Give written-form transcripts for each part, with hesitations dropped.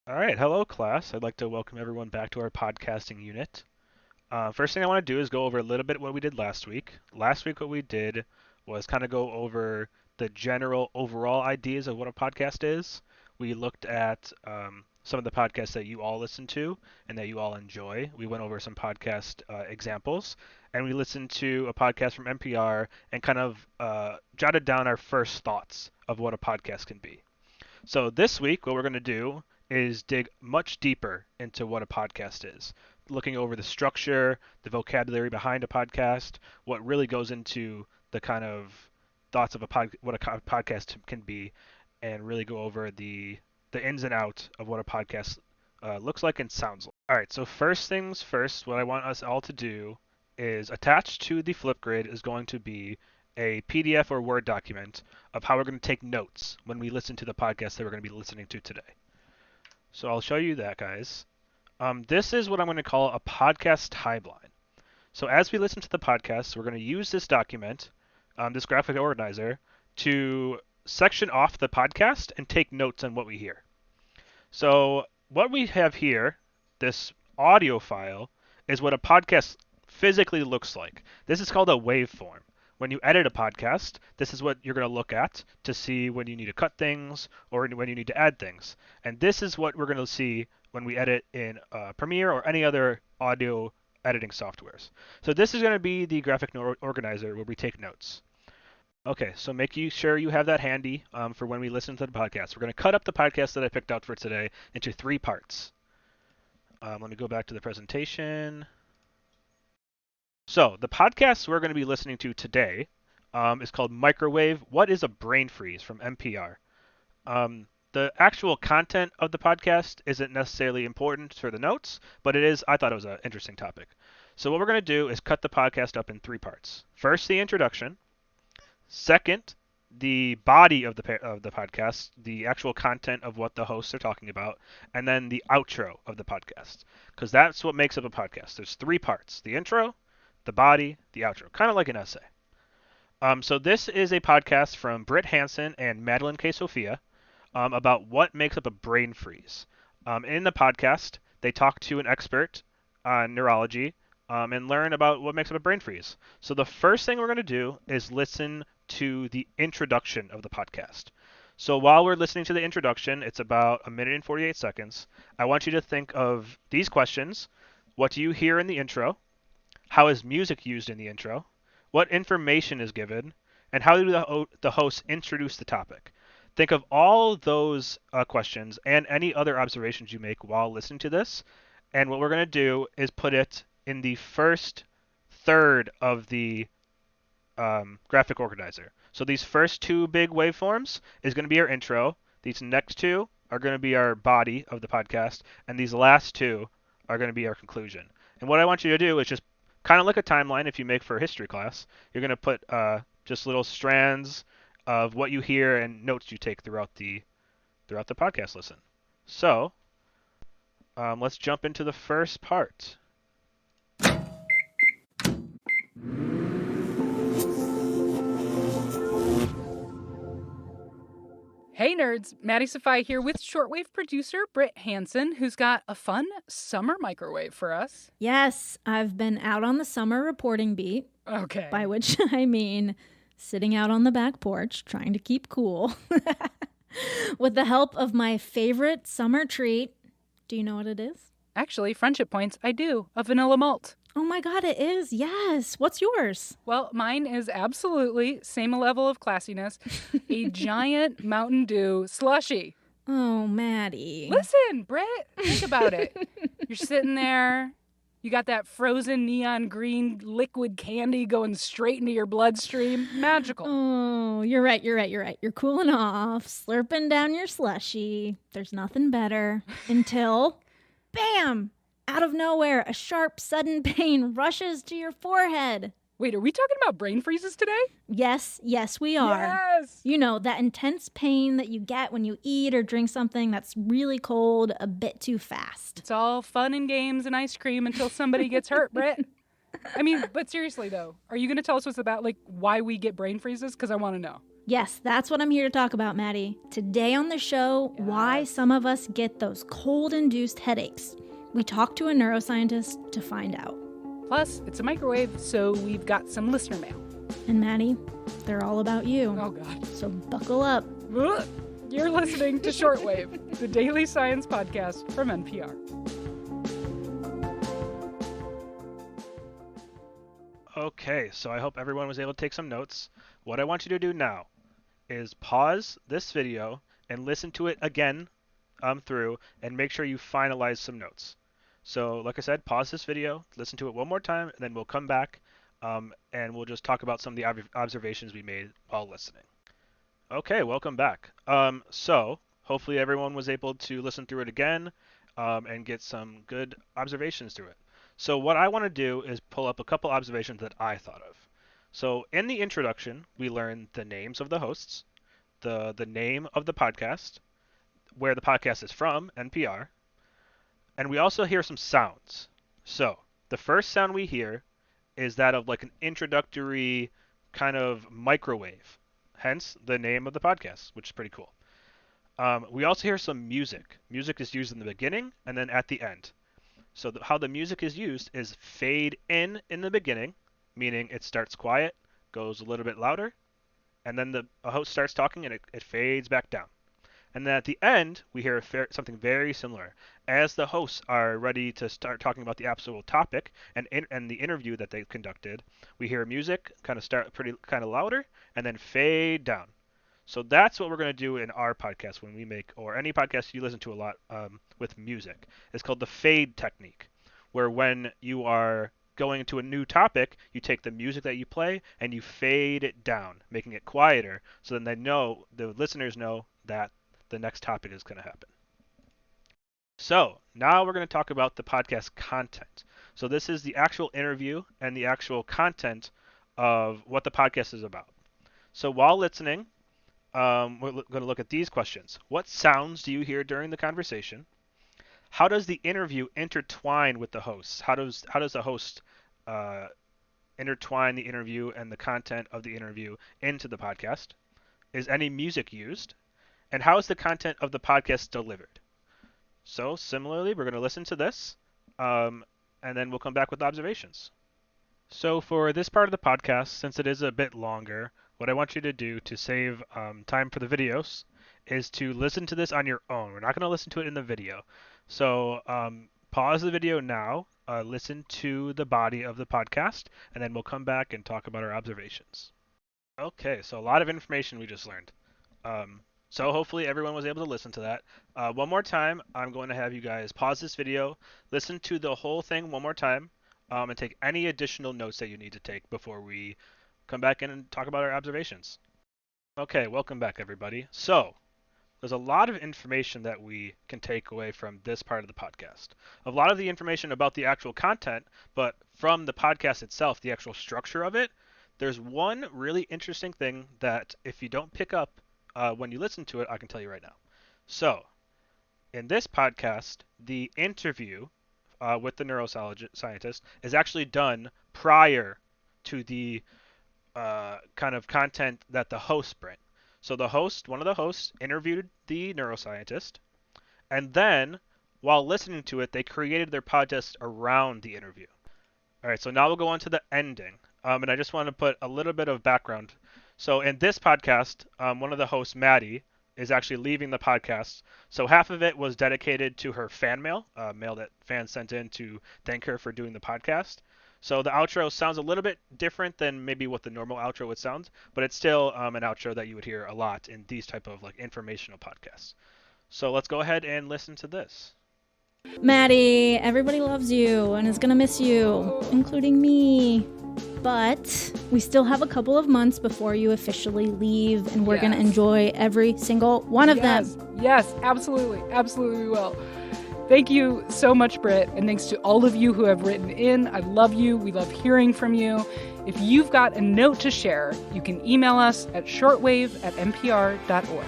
All right, hello class. I'd like to welcome everyone back to our podcasting unit. First thing I want to do is go over a little bit what we did last week. Last week, what we did was kind of go over the general overall ideas of what a podcast is. We looked at some of the podcasts that you all listen to and that you all enjoy. We went over some podcast examples, and we listened to a podcast from NPR and kind of jotted down our first thoughts of what a podcast can be. So this week, what we're going to do is dig much deeper into what a podcast is, looking over the structure, the vocabulary behind a podcast, what really goes into the kind of thoughts of what a podcast can be, and really go over the ins and outs of what a podcast looks like and sounds like. All right, so first things first, what I want us all to do is attached to the Flipgrid is going to be a PDF or Word document of how we're going to take notes when we listen to the podcast that we're going to be listening to today. So I'll show you that, guys. This is what I'm going to call a podcast timeline. So as we listen to the podcast, we're going to use this document, this graphic organizer, to section off the podcast and take notes on what we hear. So what we have here, this audio file, is what a podcast physically looks like. This is called a waveform. When you edit a podcast, this is what you're going to look at to see when you need to cut things or when you need to add things. And this is what we're going to see when we edit in Premiere or any other audio editing softwares. So this is going to be the graphic organizer where we take notes. Okay, so make sure you have that handy for when we listen to the podcast. We're going to cut up the podcast that I picked out for today into three parts. Let me go back to the presentation. So the podcast we're going to be listening to today is called Microwave. What is a brain freeze from NPR? The actual content of the podcast isn't necessarily important for the notes, but I thought it was an interesting topic. So what we're going to do is cut the podcast up in three parts. First, the introduction. Second, the body of the podcast, the actual content of what the hosts are talking about, and then the outro of the podcast, because that's what makes up a podcast. There's three parts: the intro, the body, the outro, kind of like an essay. So this is a podcast from Britt Hansen and Madeline K. Sophia about what makes up a brain freeze. In the podcast, they talk to an expert on neurology and learn about what makes up a brain freeze. So the first thing we're going to do is listen to the introduction of the podcast. So while we're listening to the introduction, it's about a minute and 48 seconds. I want you to think of these questions. What do you hear in the intro? How is music used in the intro? What information is given? And how do the hosts introduce the topic? Think of all those questions and any other observations you make while listening to this. And what we're going to do is put it in the first third of the graphic organizer. So these first two big waveforms is going to be our intro. These next two are going to be our body of the podcast. And these last two are going to be our conclusion. And what I want you to do is just kind of like a timeline if you make for a history class. You're going to put just little strands of what you hear and notes you take throughout the podcast listen. So let's jump into the first part. Hey nerds, Maddie Safai here with shortwave producer Britt Hansen, who's got a fun summer microwave for us. Yes, I've been out on the summer reporting beat, Okay. by which I mean sitting out on the back porch trying to keep cool with the help of my favorite summer treat. Do you know what it is? Actually, friendship points, I do. A vanilla malt. Oh my God, it is. Yes. What's yours? Well, mine is absolutely same level of classiness. A giant Mountain Dew slushy. Oh, Maddie. Listen, Britt, think about it. You're sitting there. You got that frozen neon green liquid candy going straight into your bloodstream. Magical. Oh, you're right. You're cooling off, slurping down your slushy. There's nothing better until, bam! Out of nowhere, a sharp, sudden pain rushes to your forehead. Wait, are we talking about brain freezes today? Yes, we are. Yes! You know, that intense pain that you get when you eat or drink something that's really cold a bit too fast. It's all fun and games and ice cream until somebody gets hurt, Britt. I mean, but seriously though, are you going to tell us what's about, like, why we get brain freezes? Because I want to know. Yes, that's what I'm here to talk about, Maddie. Today on the show, why some of us get those cold-induced headaches. We talk to a neuroscientist to find out. Plus, it's a microwave, so we've got some listener mail. And Maddie, they're all about you. Oh, God. So buckle up. Ugh. You're listening to Shortwave, the daily science podcast from NPR. Okay, so I hope everyone was able to take some notes. What I want you to do now is pause this video and listen to it again through and make sure you finalize some notes. So like I said, pause this video, listen to it one more time, and then we'll come back and we'll just talk about some of the observations we made while listening. Okay, welcome back. So hopefully everyone was able to listen through it again and get some good observations through it. So what I want to do is pull up a couple observations that I thought of. So in the introduction, we learned the names of the hosts, the name of the podcast, where the podcast is from, NPR, and we also hear some sounds. So the first sound we hear is that of like an introductory kind of microwave, hence the name of the podcast, which is pretty cool. We also hear some music. Music is used in the beginning and then at the end. So how the music is used is fade in the beginning, meaning it starts quiet, goes a little bit louder, and then the host starts talking and it fades back down. And then at the end, we hear something very similar. As the hosts are ready to start talking about the actual topic and the interview that they conducted, we hear music kind of start kind of louder and then fade down. So that's what we're going to do in our podcast when we make, or any podcast you listen to a lot with music. It's called the fade technique, where when you are going to a new topic, you take the music that you play and you fade it down, making it quieter, so then the listeners know that the next topic is going to happen. So now we're going to talk about the podcast content. So this is the actual interview and the actual content of what the podcast is about. So while listening, we're going to look at these questions. What sounds do you hear during the conversation? How does the interview intertwine with the hosts? How does the host intertwine the interview and the content of the interview into the podcast? Is any music used? And how is the content of the podcast delivered? So similarly, we're going to listen to this, and then we'll come back with observations. So for this part of the podcast, since it is a bit longer, what I want you to do to save time for the videos is to listen to this on your own. We're not going to listen to it in the video. So pause the video now, listen to the body of the podcast, and then we'll come back and talk about our observations. Okay, so a lot of information we just learned. So hopefully everyone was able to listen to that. One more time, I'm going to have you guys pause this video, listen to the whole thing one more time, and take any additional notes that you need to take before we come back in and talk about our observations. Okay, welcome back everybody. So, there's a lot of information that we can take away from this part of the podcast. A lot of the information about the actual content, but from the podcast itself, the actual structure of it, there's one really interesting thing that if you don't pick up when you listen to it, I can tell you right now. So, in this podcast, the interview with the neuroscientist is actually done prior to the kind of content that the host bring. So one of the hosts interviewed the neuroscientist, and then while listening to it, they created their podcast around the interview. All right, so now we'll go on to the ending. And I just want to put a little bit of background. So in this podcast, one of the hosts, Maddie, is actually leaving the podcast. So half of it was dedicated to her fan mail, mail that fans sent in to thank her for doing the podcast. So the outro sounds a little bit different than maybe what the normal outro would sound, but it's still an outro that you would hear a lot in these type of like informational podcasts. So let's go ahead and listen to this. Maddie, everybody loves you and is going to miss you, including me. But we still have a couple of months before you officially leave, and we're going to enjoy every single one of them. Yes, absolutely. Absolutely we will. Thank you so much, Britt, and thanks to all of you who have written in. I love you. We love hearing from you. If you've got a note to share, you can email us at shortwave@npr.org.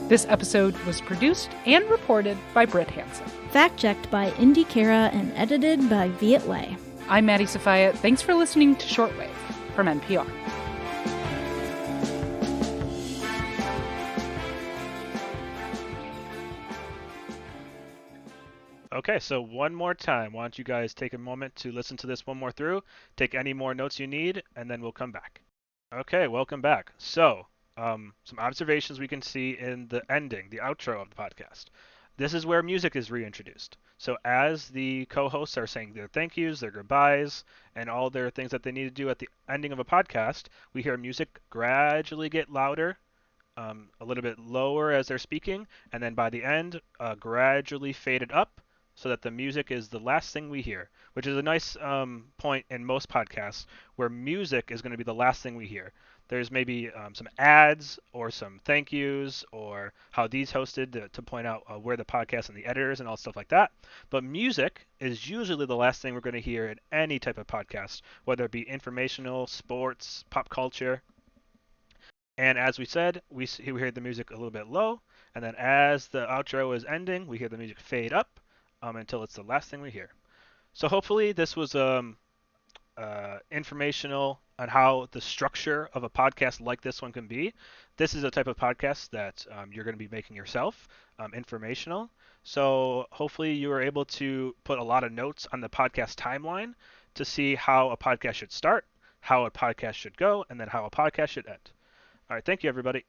This episode was produced and reported by Britt Hansen. Fact-checked by Indy Kara and edited by Viet Le. I'm Maddie Safaya. Thanks for listening to Shortwave from NPR. Okay, so one more time, why don't you guys take a moment to listen to this one more through, take any more notes you need, and then we'll come back. Okay, welcome back. So, some observations we can see in the ending, the outro of the podcast. This is where music is reintroduced. So as the co-hosts are saying their thank yous, their goodbyes, and all their things that they need to do at the ending of a podcast, we hear music gradually get louder, a little bit lower as they're speaking, and then by the end, gradually faded up so that the music is the last thing we hear, which is a nice point in most podcasts where music is going to be the last thing we hear. There's maybe some ads or some thank yous or how these hosted to point out where the podcast and the editors and all stuff like that. But music is usually the last thing we're going to hear in any type of podcast, whether it be informational, sports, pop culture. And as we said, we hear the music a little bit low, and then as the outro is ending, we hear the music fade up until it's the last thing we hear. So hopefully this was informational on how the structure of a podcast like this one can be. This is a type of podcast that you're going to be making yourself, informational. So hopefully you are able to put a lot of notes on the podcast timeline to see how a podcast should start, how a podcast should go, and then how a podcast should end. All right, thank you, everybody.